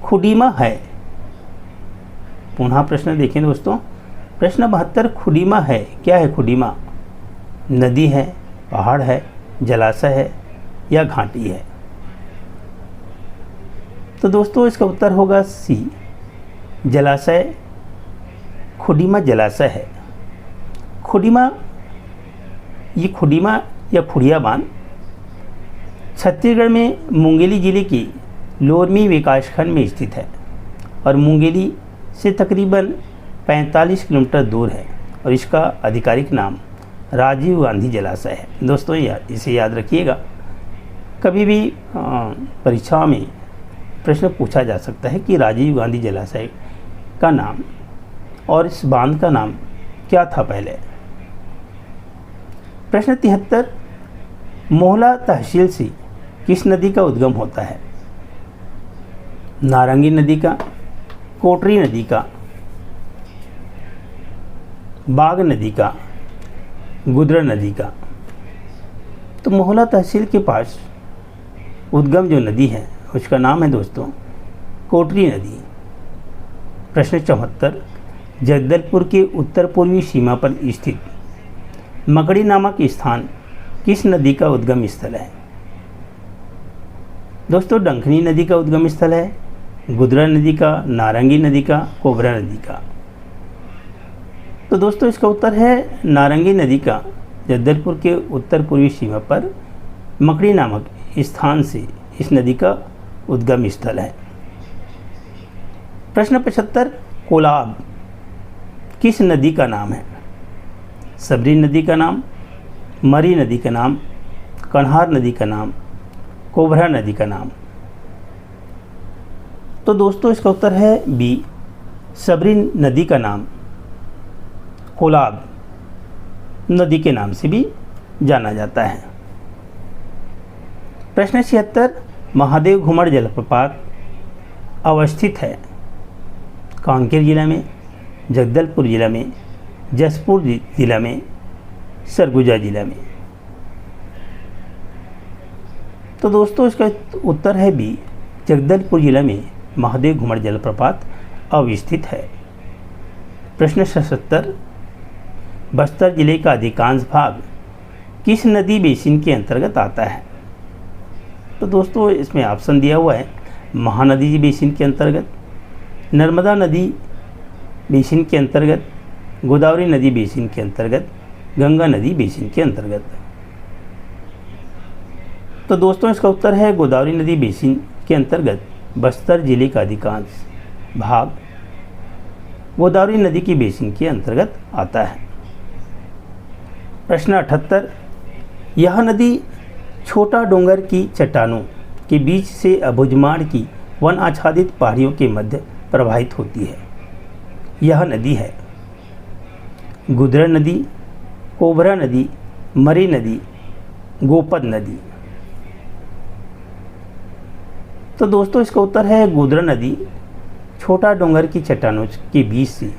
खुडीमा है। पुनः प्रश्न देखें दोस्तों, प्रश्न 72, खुडीमा है, क्या है खुडीमा? नदी है, पहाड़ है, जलाशय है या घाटी है? तो दोस्तों इसका उत्तर होगा सी, जलाशय। खुडीमा जलाशय है। खुडीमा, ये खुडीमा या खुडिया बांध छत्तीसगढ़ में मुंगेली जिले के लोरमी विकासखंड में स्थित है और मुंगेली से तकरीबन 45 किलोमीटर दूर है और इसका आधिकारिक नाम राजीव गांधी जलाशय है। दोस्तों इसे याद रखिएगा, कभी भी परीक्षा में प्रश्न पूछा जा सकता है कि राजीव गांधी जलाशय का नाम और इस बांध का नाम क्या था पहले। प्रश्न 73, मोहला तहसील से किस नदी का उद्गम होता है? नारंगी नदी का, कोटरी नदी का, बाघ नदी का, गुदरा नदी का। तो मोहला तहसील के पास उद्गम जो नदी है उसका नाम है दोस्तों कोटरी नदी। प्रश्न 74, जगदलपुर के उत्तर पूर्वी सीमा पर स्थित मकड़ी नामक स्थान किस नदी का उद्गम स्थल है? दोस्तों डंकनी नदी का उद्गम स्थल है, गुदरा नदी का, नारंगी नदी का, कोबरा नदी का। तो दोस्तों इसका उत्तर है नारंगी नदी का जगदलपुर के उत्तर पूर्वी सीमा पर मकड़ी नामक स्थान से इस नदी का उद्गम स्थल है। प्रश्न 75, कोलाब किस नदी का नाम है? सबरी नदी का नाम, मरी नदी का नाम, कन्हार नदी का नाम, कोबरा नदी का नाम। तो दोस्तों इसका उत्तर है बी, सबरी नदी का नाम कोलाब नदी के नाम से भी जाना जाता है। प्रश्न 76, महादेव घुमड़ जलप्रपात अवस्थित है कांकेर जिला में, जगदलपुर जिला में, जसपुर जिला में, सरगुजा जिला में। तो दोस्तों इसका उत्तर है बी, जगदलपुर जिला में महादेव घुमड़ जलप्रपात अवस्थित है। प्रश्न 77, बस्तर जिले का अधिकांश भाग किस नदी बेसिन के अंतर्गत आता है? तो दोस्तों इसमें ऑप्शन दिया हुआ है, महानदी बेसिन के अंतर्गत, नर्मदा नदी बेसिन के अंतर्गत, गोदावरी नदी बेसिन के अंतर्गत, गंगा नदी बेसिन के अंतर्गत। तो दोस्तों इसका उत्तर है गोदावरी नदी बेसिन के अंतर्गत बस्तर जिले का अधिकांश भाग गोदावरी नदी की बेसिन के अंतर्गत आता है। प्रश्न 78, यह नदी छोटा डोंगर की चट्टानों के बीच से अबुझमाड़ की वन आच्छादित पहाड़ियों के मध्य प्रवाहित होती है। यह नदी है गुदरा नदी, कोबरा नदी, मरी नदी, गोपद नदी। तो दोस्तों इसका उत्तर है गुदरा नदी छोटा डोंगर की चट्टानों के बीच से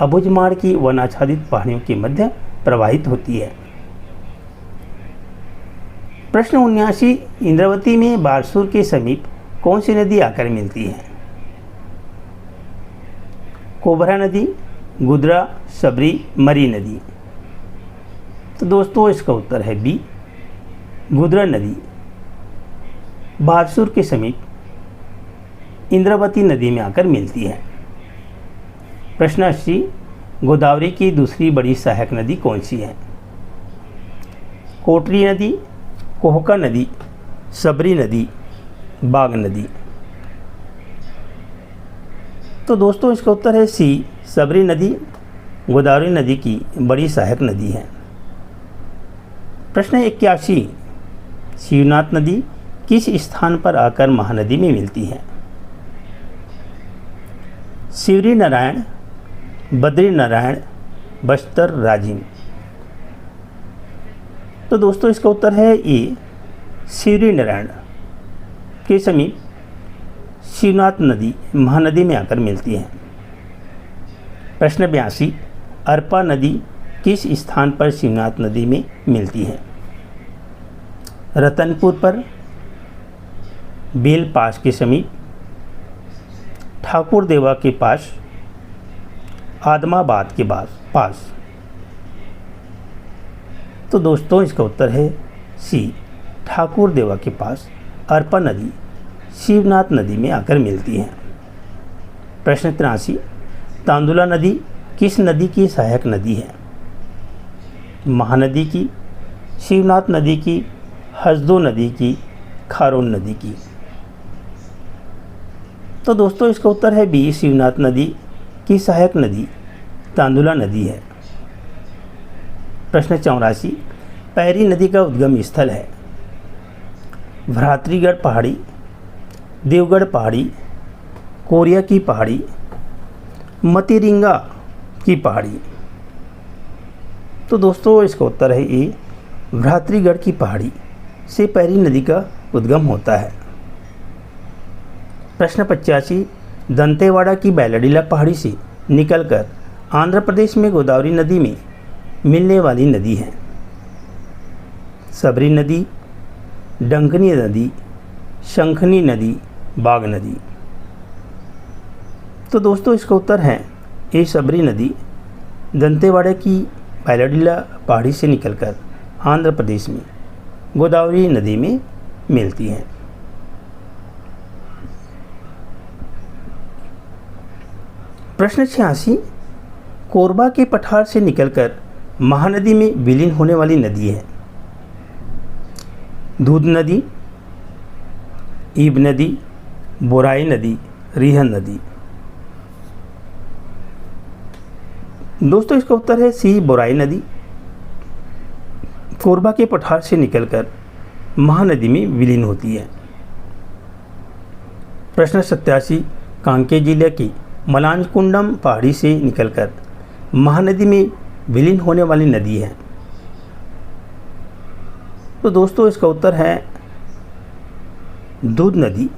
अबुझमाड़ की वन आच्छादित पहाड़ियों के मध्य प्रवाहित होती है। प्रश्न 79, इंद्रावती में बारसूर के समीप कौन सी नदी आकर मिलती है? कोबरा नदी, गुदरा, सबरी, मरी नदी। तो दोस्तों इसका उत्तर है बी, गुदरा नदी बारसूर के समीप इंद्रावती नदी में आकर मिलती है। प्रश्न 80, गोदावरी की दूसरी बड़ी सहायक नदी कौन सी है? कोटरी नदी, कोहका नदी, सबरी नदी, बाग नदी। तो दोस्तों इसका उत्तर है सी, सबरी नदी गोदावरी नदी की बड़ी सहायक नदी है। प्रश्न 81, शिवनाथ नदी किस स्थान पर आकर महानदी में मिलती है? शिवरी नारायण, बद्री नारायण, बस्तर राजिम। तो दोस्तों इसका उत्तर है ए, शिवरी नारायण के समीप शिवनाथ नदी महानदी में आकर मिलती है। प्रश्न 82, अरपा नदी किस स्थान पर शिवनाथ नदी में मिलती है? रतनपुर पर, बेल पास के समीप, ठाकुर देवा के पास, आदमाबाद के पास। तो दोस्तों इसका उत्तर है सी, ठाकुर देवा के पास अरपा नदी शिवनाथ नदी में आकर मिलती है। प्रश्न 83, तांदुला नदी किस नदी की सहायक नदी है? महानदी की, शिवनाथ नदी की, हसदो नदी की, खारोन नदी की। तो दोस्तों इसका उत्तर है बी, शिवनाथ नदी की सहायक नदी तांदुला नदी है। प्रश्न 84, पैरी नदी का उद्गम स्थल है? भ्रातृगढ़ पहाड़ी, देवगढ़ पहाड़ी, कोरिया की पहाड़ी, मतिरिंगा की पहाड़ी। तो दोस्तों इसका उत्तर है ए, भ्रातृगढ़ की पहाड़ी से पैरी नदी का उद्गम होता है। प्रश्न 85, दंतेवाड़ा की बैलडीला पहाड़ी से निकलकर आंध्र प्रदेश में गोदावरी नदी में मिलने वाली नदी है? सबरी नदी, डंकनी नदी, शंखनी नदी, बाग नदी। तो दोस्तों इसका उत्तर है ए, सबरी नदी दंतेवाड़ा की बैलडीला पहाड़ी से निकलकर आंध्र प्रदेश में गोदावरी नदी में मिलती है। प्रश्न 86, कोरबा के पठार से निकलकर महानदी में विलीन होने वाली नदी है? दूध नदी, ईब नदी, बोराई नदी, रिहन नदी। दोस्तों इसका उत्तर है सी, बोराई नदी कोरबा के पठार से निकलकर महानदी में विलीन होती है। प्रश्न 87, कांकेर जिले की मलांजकुंडम पहाड़ी से निकलकर महानदी में विलीन होने वाली नदी है? तो दोस्तों इसका उत्तर है दूध नदी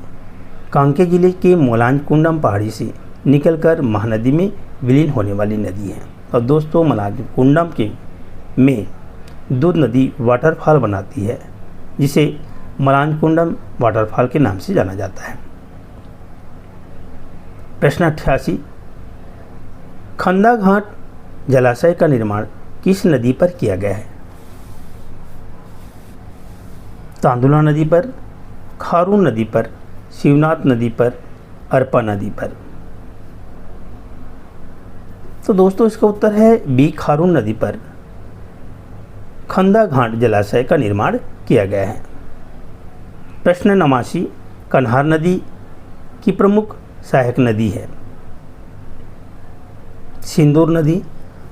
कांकेर जिले के मलांजकुंडम पहाड़ी से निकलकर महानदी में विलीन होने वाली नदी है। और दोस्तों मलांजकुंडम के में दूध नदी वाटरफॉल बनाती है, जिसे मलांजकुंडम वाटरफॉल के नाम से जाना जाता है। प्रश्न 88, खंदा घाट जलाशय का निर्माण किस नदी पर किया गया है? तांदुला नदी पर, खारून नदी पर, शिवनाथ नदी पर, अरपा नदी पर। तो दोस्तों इसका उत्तर है बी, खारून नदी पर खंदा घाट जलाशय का निर्माण किया गया है। प्रश्न 89, कन्हार नदी की प्रमुख सहायक नदी है? सिंदूर नदी,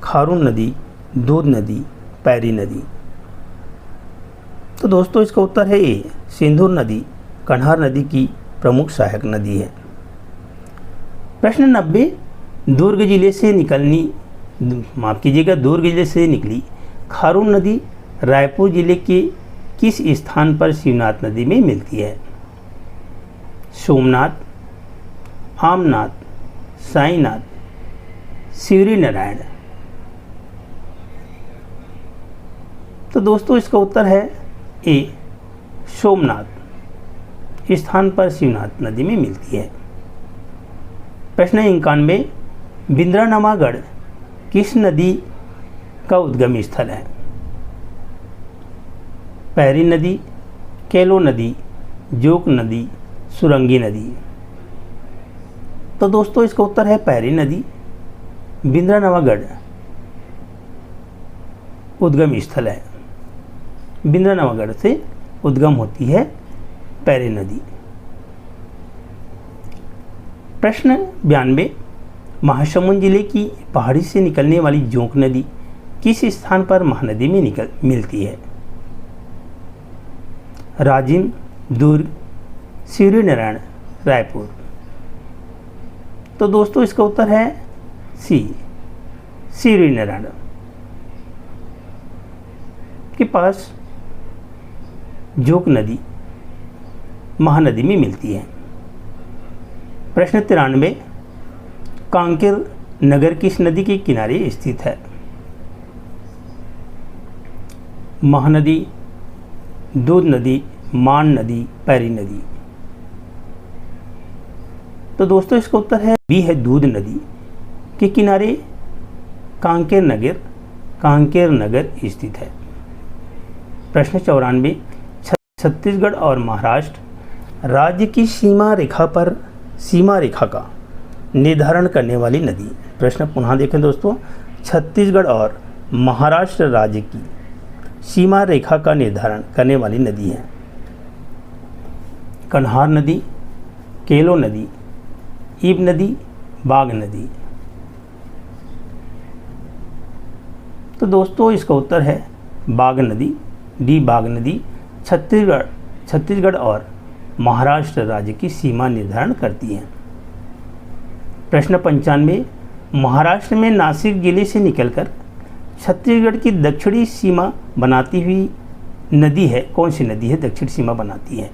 खारून नदी, दूध नदी, पैरी नदी। तो दोस्तों इसका उत्तर है ए, सिंदूर नदी कन्हार नदी की प्रमुख सहायक नदी है। प्रश्न 90, दुर्ग जिले से निकली खारून नदी रायपुर जिले के किस स्थान पर शिवनाथ नदी में मिलती है? सोमनाथ, आमनाथ, साईनाथ, शिवरी नारायण। तो दोस्तों इसका उत्तर है ए, सोमनाथ स्थान पर शिवनाथ नदी में मिलती है। प्रश्न 91, बिंद्रानवागढ़ किस नदी का उद्गम स्थल है? पैरी नदी, केलो नदी, जोक नदी, सुरंगी नदी। तो दोस्तों इसका उत्तर है पैरी नदी बिंद्रानवागढ़ उद्गम स्थल है। बिंद्रानवागढ़ से उद्गम होती है पैरी नदी। प्रश्न 92, महासमुंद जिले की पहाड़ी से निकलने वाली जोंक नदी किस स्थान पर महानदी में मिलती है? राजिम, दुर्ग, सिवरी नारायण, रायपुर। तो दोस्तों इसका उत्तर है सी, सिवरी नारायण के पास जोंक नदी महानदी में मिलती है। प्रश्न 93, कांकेर नगर किस नदी के किनारे स्थित है? महानदी, दूध नदी, मान नदी, पैरी नदी। तो दोस्तों इसका उत्तर है बी है, दूध नदी के किनारे कांकेर नगर स्थित है। प्रश्न 94, छत्तीसगढ़ और महाराष्ट्र राज्य की सीमा रेखा का निर्धारण करने वाली नदी। प्रश्न पुनः देखें दोस्तों, छत्तीसगढ़ और महाराष्ट्र राज्य की सीमा रेखा का निर्धारण करने वाली नदी है। कन्हार नदी, केलो नदी, ईब नदी, बाघ नदी। तो दोस्तों इसका उत्तर है बाघ नदी, डी बाघ नदी छत्तीसगढ़ और महाराष्ट्र राज्य की सीमा निर्धारण करती है। प्रश्न 95, महाराष्ट्र में नासिक जिले से निकलकर छत्तीसगढ़ की दक्षिणी सीमा बनाती हुई नदी है, कौन सी नदी है दक्षिण सीमा बनाती है?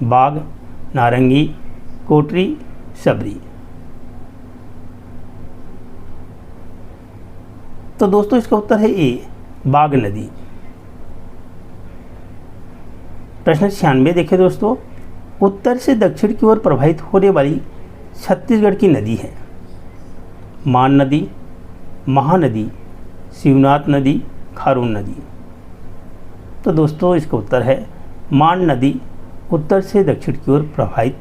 बाघ, नारंगी, कोटरी, सबरी। तो दोस्तों इसका उत्तर है ए, बाघ नदी। प्रश्न 96 देखें दोस्तों, उत्तर से दक्षिण की ओर प्रवाहित होने वाली छत्तीसगढ़ की नदी है। मान नदी, महानदी, शिवनाथ नदी, खारून नदी। तो दोस्तों इसका उत्तर है मान नदी उत्तर से दक्षिण की ओर प्रवाहित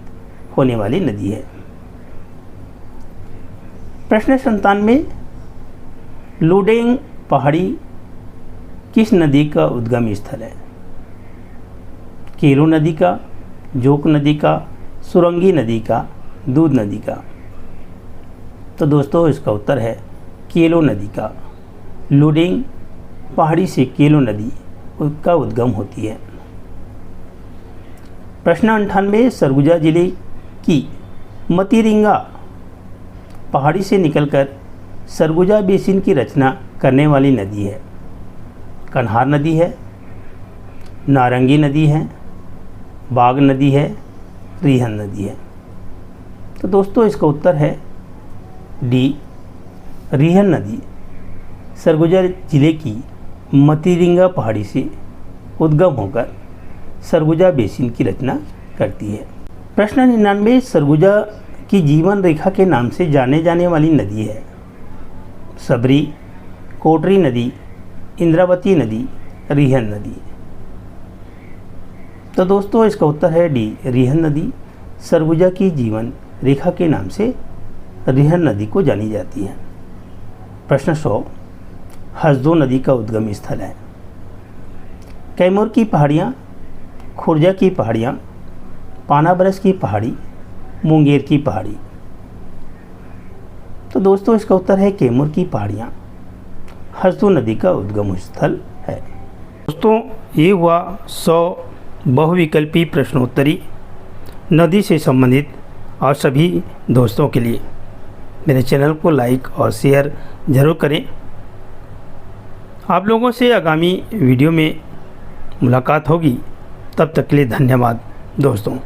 होने वाली नदी है। प्रश्न 97, लुडेंग पहाड़ी किस नदी का उद्गम स्थल है? केलो नदी का, जोंक नदी का, सुरंगी नदी का, दूध नदी का। तो दोस्तों इसका उत्तर है केलो नदी का। लुडेंग पहाड़ी से केलो नदी का उद्गम होती है। प्रश्न 98, सरगुजा जिले की मतीरिंगा पहाड़ी से निकलकर सरगुजा बेसिन की रचना करने वाली नदी है। कन्हार नदी है, नारंगी नदी है, बाघ नदी है, रिहन नदी है। तो दोस्तों इसका उत्तर है डी, रिहन नदी सरगुजा जिले की मतीरिंगा पहाड़ी से उद्गम होकर सरगुजा बेसिन की रचना करती है। प्रश्न 99, सरगुजा की जीवन रेखा के नाम से जाने जाने वाली नदी है। सबरी, कोटरी नदी, इंद्रावती नदी, रिहन नदी। तो दोस्तों इसका उत्तर है डी, रिहन नदी सरगुजा की जीवन रेखा के नाम से रिहन नदी को जानी जाती है। प्रश्न 100, हसदो नदी का उद्गम स्थल है। कैमूर की पहाड़ियाँ, खुर्जा की पहाड़ियाँ, पानाबरस की पहाड़ी, मुंगेर की पहाड़ी। तो दोस्तों इसका उत्तर है कैमूर की पहाड़ियाँ हसदो नदी का उद्गम स्थल है। दोस्तों ये हुआ 100 बहुविकल्पी प्रश्नोत्तरी नदी से संबंधित और सभी दोस्तों के लिए। मेरे चैनल को लाइक और शेयर ज़रूर करें। आप लोगों से आगामी वीडियो में मुलाकात होगी, तब तक के लिए धन्यवाद दोस्तों।